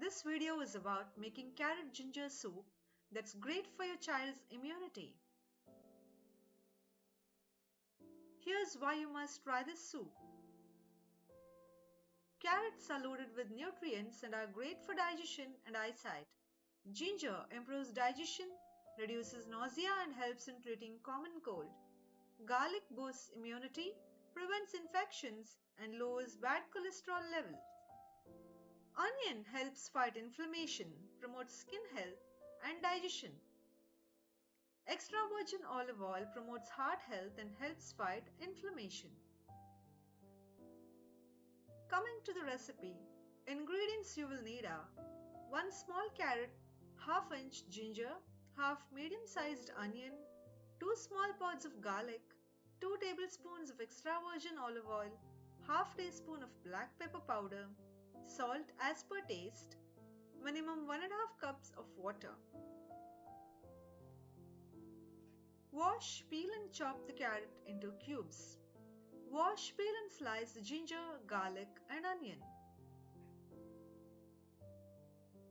This video is about making carrot ginger soup that's great for your child's immunity. Here's why you must try this soup. Carrots are loaded with nutrients and are great for digestion and eyesight. Ginger improves digestion, reduces nausea and helps in treating common cold. Garlic boosts immunity, prevents infections and lowers bad cholesterol levels. Onion helps fight inflammation, promotes skin health and digestion. Extra virgin olive oil promotes heart health and helps fight inflammation. Coming to the recipe, ingredients you will need are 1 small carrot, half-inch ginger, half medium-sized onion, 2 small pods of garlic, 2 tablespoons of extra virgin olive oil, half teaspoon of black pepper powder, salt as per taste, minimum 1.5 cups of water. Wash, peel and chop the carrot into cubes. Wash, peel and slice the ginger, garlic and onion.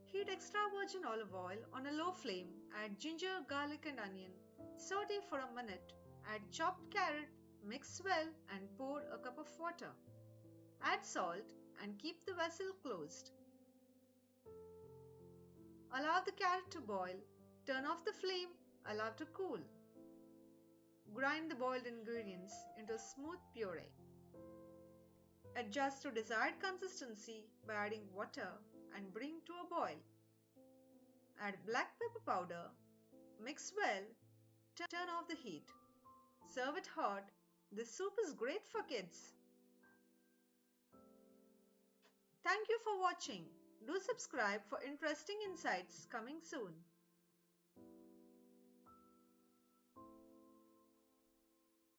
Heat extra virgin olive oil on a low flame, add ginger, garlic and onion, saute for a minute, add chopped carrot, mix well and pour a cup of water. Add salt and keep the vessel closed. Allow the carrot to boil, turn off the flame, allow to cool. Grind the boiled ingredients into a smooth puree. Adjust to desired consistency by adding water and bring to a boil. Add black pepper powder, mix well, turn off the heat. Serve it hot. This soup is great for kids. Thank you for watching. Do subscribe for interesting insights coming soon.